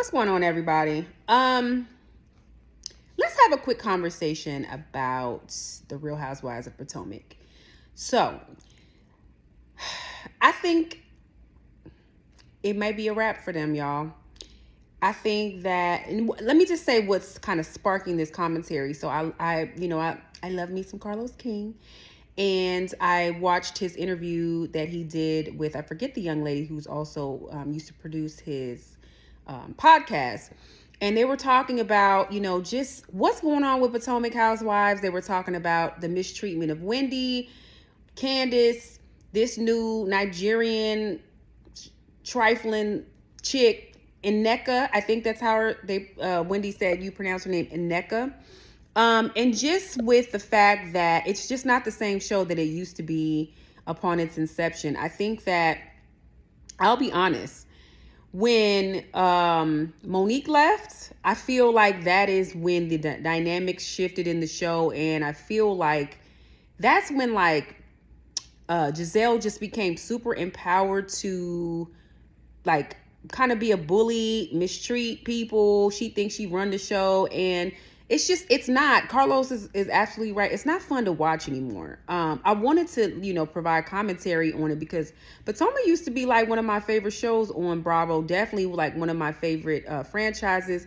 What's going on, everybody? Let's have a quick conversation about the Real Housewives of Potomac. So, I think it might be a wrap for them, y'all. I think that, and let me just say what's kind of sparking this commentary. So I love me some Carlos King, and I watched his interview that he did with, I forget the young lady who's also used to produce his podcast. And they were talking about, just what's going on with Potomac Housewives. They were talking about the mistreatment of Wendy, Candace, this new Nigerian trifling chick, Nneka. I think that's how Wendy said you pronounce her name, Nneka. And just with the fact that it's just not the same show that it used to be upon its inception. I think that, I'll be honest, when Monique left, I feel like that is when the dynamics shifted in the show. And I feel like that's when Gizelle just became super empowered to kind of be a bully, mistreat people. She thinks she run the show, and it's not. Carlos is absolutely right. It's not fun to watch anymore. I wanted to, provide commentary on it because Potomac used to be like one of my favorite shows on Bravo. Definitely like one of my favorite franchises.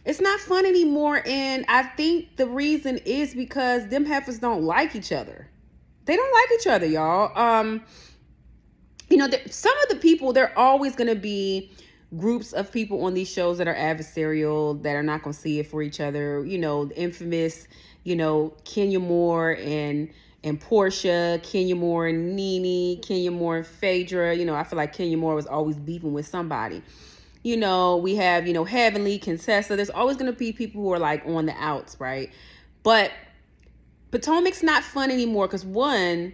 It's not fun anymore. And I think the reason is because them heifers don't like each other. They don't like each other, y'all. Some of the people, there are always going to be groups of people on these shows that are adversarial, that are not going to see it for each other. The infamous, Kenya Moore and Portia, Kenya Moore and Nene, Kenya Moore and Phaedra. I feel like Kenya Moore was always beefing with somebody. We have, Heavenly, Contessa. There's always going to be people who are on the outs, right? But Potomac's not fun anymore because, one,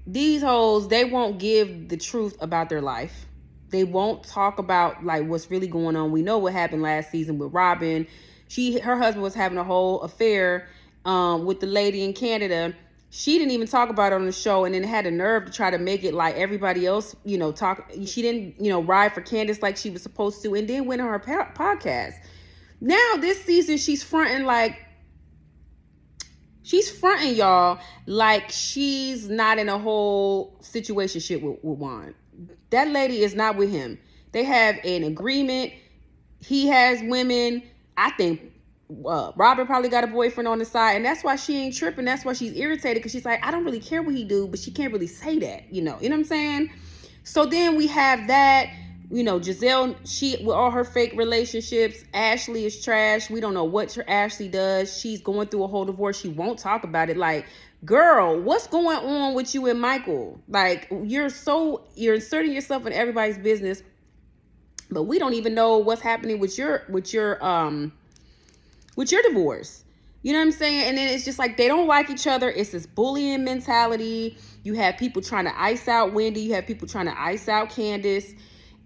these hoes, they won't give the truth about their life. They won't talk about what's really going on. We know what happened last season with Robin. Her husband was having a whole affair with the lady in Canada. She didn't even talk about it on the show, and then had the nerve to try to make it like everybody else, talk. She didn't, ride for Candace like she was supposed to, and then went on her podcast. Now this season, she's fronting y'all like she's not in a whole situationship with Juan. That lady is not with him. They have an agreement. He has women. I think Robin probably got a boyfriend on the side, and that's why she ain't tripping. That's why she's irritated, because she's like, I don't really care what he do, but she can't really say that, you know what I'm saying? So then we have that, Gizelle, she with all her fake relationships. Ashley is trash. We don't know what Ashley does. She's going through a whole divorce. She won't talk about it. Girl, what's going on with you and Michael? You're inserting yourself in everybody's business, but we don't even know what's happening with your divorce. You know what I'm saying? And then it's just they don't like each other. It's this bullying mentality. You have people trying to ice out Wendy. You have people trying to ice out Candace.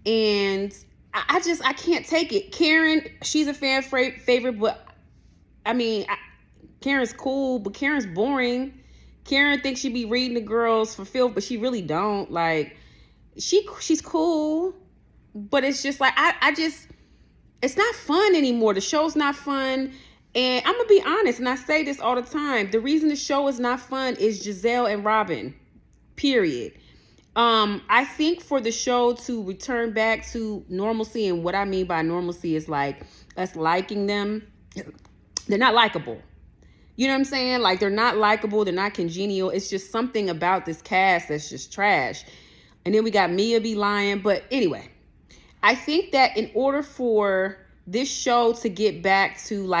And I can't take it. Karen, she's a fan favorite, but Karen's cool, but Karen's boring. Karen thinks she be reading the girls for filth, but she really don't. She's cool, but it's just it's not fun anymore. The show's not fun. And I'm going to be honest, and I say this all the time. The reason the show is not fun is Gizelle and Robin, period. I think for the show to return back to normalcy, and what I mean by normalcy is us liking them, they're not likable. You know what I'm saying? They're not likable. They're not congenial. It's just something about this cast that's just trash. And then we got Mia be lying. But anyway, I think that in order for this show to get back to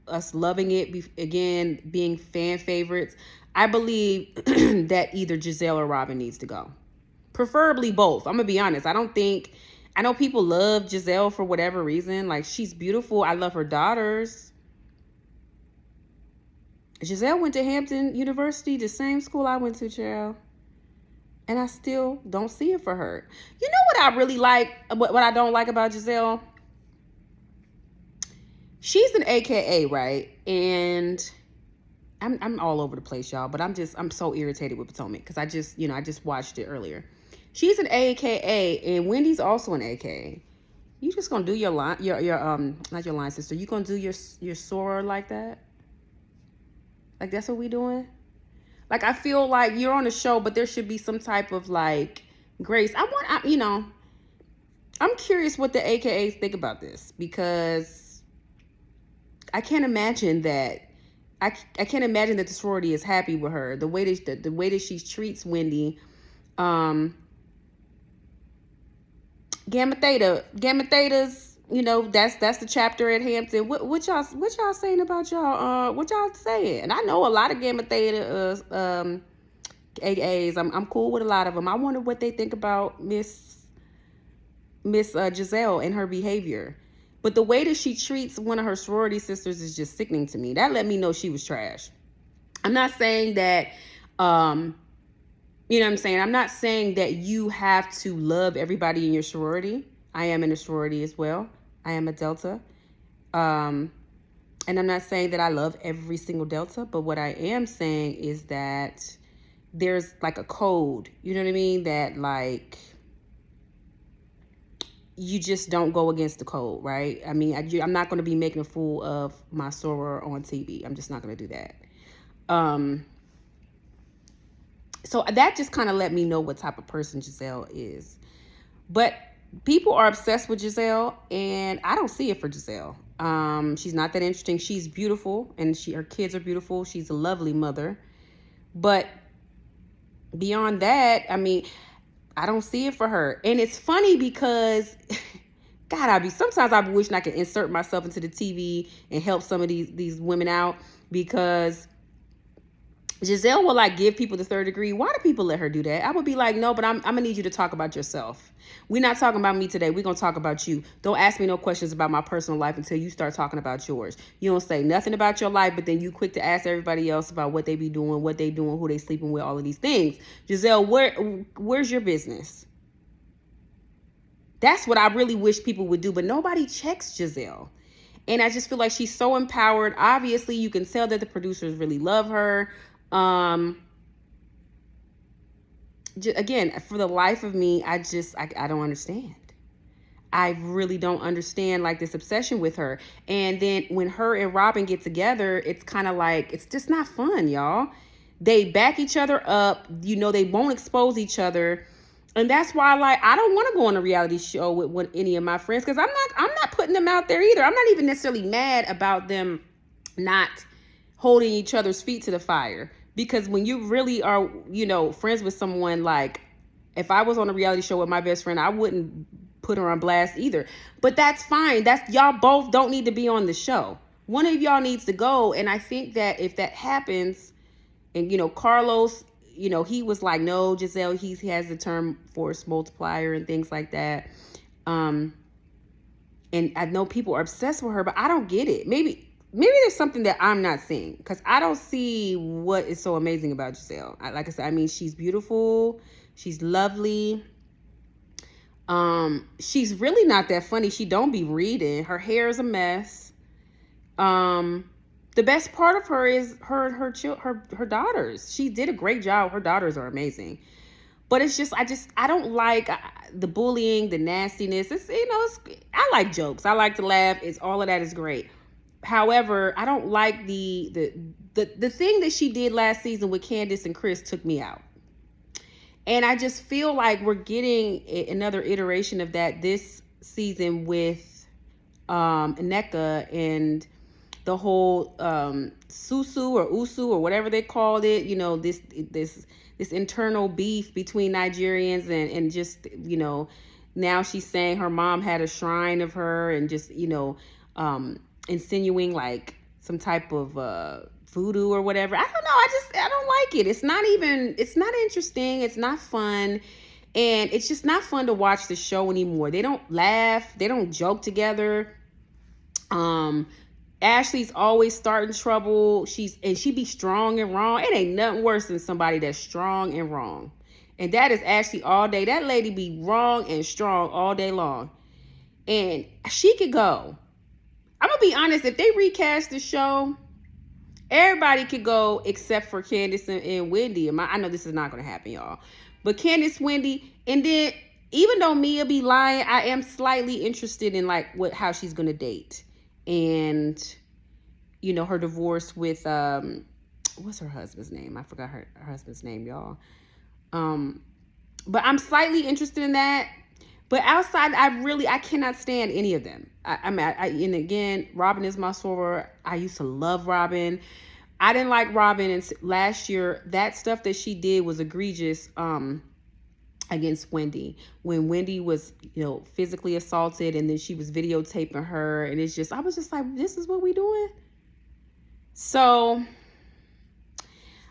us loving it again, being fan favorites, I believe that either Gizelle or Robin needs to go. Preferably both. I'm going to be honest. I know people love Gizelle for whatever reason. She's beautiful. I love her daughters. Gizelle went to Hampton University, the same school I went to, child. And I still don't see it for her. You know what I really like, what I don't like about Gizelle? She's an AKA, right? And I'm all over the place, y'all, but I'm so irritated with Potomac because I just watched it earlier. She's an AKA, and Wendy's also an AKA. You just gonna do your line, your not your line sister. You gonna do your soror like that? Like that's what we doing? Like I feel like you're on a show, but there should be some type of like grace. I'm curious what the AKAs think about this, because I can't imagine that. I can't imagine that the sorority is happy with her. The way that she treats Wendy. Gamma Theta's, that's the chapter at Hampton. What y'all saying about y'all? What y'all saying? And I know a lot of Gamma Theta AAs. I'm cool with a lot of them. I wonder what they think about Miss Giselle and her behavior. But the way that she treats one of her sorority sisters is just sickening to me. That let me know she was trash. I'm not saying that, you know what I'm saying? I'm not saying that you have to love everybody in your sorority. I am in a sorority as well. I am a Delta. And I'm not saying that I love every single Delta, but what I am saying is that there's like a code, you know what I mean? That like, you just don't go against the code, right? I mean, I'm not going to be making a fool of my soror on TV. I'm just not going to do that. So that just kind of let me know what type of person Giselle is. But people are obsessed with Giselle, and I don't see it for Giselle. She's not that interesting. She's beautiful, and her kids are beautiful. She's a lovely mother. But beyond that, I mean, I don't see it for her. And it's funny because, God, sometimes I be wishing I could insert myself into the TV and help some of these women out, because Giselle will like give people the third degree. Why do people let her do that? I would be like, no, but I'm gonna need you to talk about yourself. We're not talking about me today. We're gonna talk about you. Don't ask me no questions about my personal life until you start talking about yours. You don't say nothing about your life, but then you quick to ask everybody else about what they be doing, what they doing, who they sleeping with, all of these things. Giselle, where's your business? That's what I really wish people would do, but nobody checks Giselle. And I just feel like she's so empowered. Obviously, you can tell that the producers really love her. Again, for the life of me, I don't understand. I really don't understand like this obsession with her. And then when her and Robin get together, it's kind of like, it's just not fun, y'all. They back each other up. They won't expose each other. And that's why, like, I don't want to go on a reality show with any of my friends, because I'm not putting them out there either. I'm not even necessarily mad about them not holding each other's feet to the fire. Because when you really are, friends with someone, like if I was on a reality show with my best friend, I wouldn't put her on blast either. But that's fine. Y'all both don't need to be on the show. One of y'all needs to go. And I think that if that happens, and, Carlos, he was like, no, Giselle, he has the term force multiplier and things like that. And I know people are obsessed with her, but I don't get it. Maybe there's something that I'm not seeing, because I don't see what is so amazing about Giselle. Like I said, I mean, she's beautiful. She's lovely. She's really not that funny. She don't be reading. Her hair is a mess. The best part of her is her daughters. She did a great job. Her daughters are amazing. But it's just, I don't like the bullying, the nastiness. I like jokes. I like to laugh. All of that is great. However, I don't like the thing that she did last season with Candace and Chris took me out. And I just feel like we're getting another iteration of that this season with Nneka and the whole Susu or Usu or whatever they called it. This internal beef between Nigerians and just, now she's saying her mom had a shrine of her, and just, insinuating like some type of voodoo or whatever. I don't know. I don't like it. It's not interesting. It's not fun. And it's just not fun to watch the show anymore. They don't laugh. They don't joke together. Ashley's always starting trouble. She be strong and wrong. It ain't nothing worse than somebody that's strong and wrong. And that is Ashley all day. That lady be wrong and strong all day long. And she could go. I'm going to be honest. If they recast the show, everybody could go except for Candace and Wendy. I know this is not going to happen, y'all. But Candace, Wendy, and then even though Mia be lying, I am slightly interested in like how she's gonna date. And you know, her divorce with what's her husband's name? I forgot her husband's name, y'all. But I'm slightly interested in that. But outside, I cannot stand any of them. And again, Robin is my soror. I used to love Robin. I didn't like Robin, and last year that stuff that she did was egregious. Against Wendy, when Wendy was, you know, physically assaulted, and then she was videotaping her, and it's just, I was just like, this is what we doing. So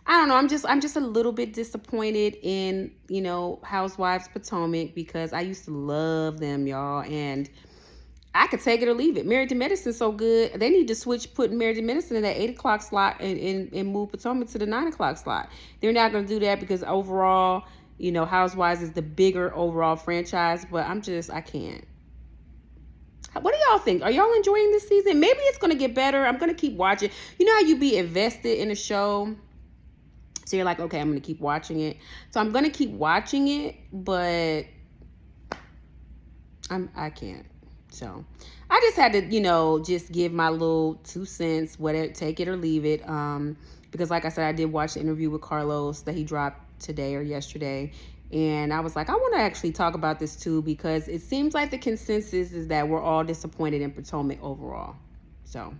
I don't know. I'm just a little bit disappointed in, you know, Housewives Potomac, because I used to love them, y'all, and I could take it or leave it. Married to Medicine's so good. They need to switch putting Married to Medicine in that 8 o'clock slot and move Potomac to the 9 o'clock slot. They're not going to do that because overall, you know, Housewives is the bigger overall franchise, but I can't. What do y'all think? Are y'all enjoying this season? Maybe it's going to get better. I'm going to keep watching. You know how you be invested in a show? So you're like, okay, I'm going to keep watching it. So I'm going to keep watching it, but I can't. So I just had to, you know, just give my little 2 cents, whatever, take it or leave it. Because like I said, I did watch the interview with Carlos that he dropped today or yesterday, and I was like, I want to actually talk about this too, because it seems like the consensus is that we're all disappointed in Potomac overall. So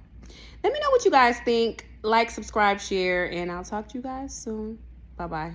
let me know what you guys think. Like, subscribe, share, and I'll talk to you guys soon. Bye bye.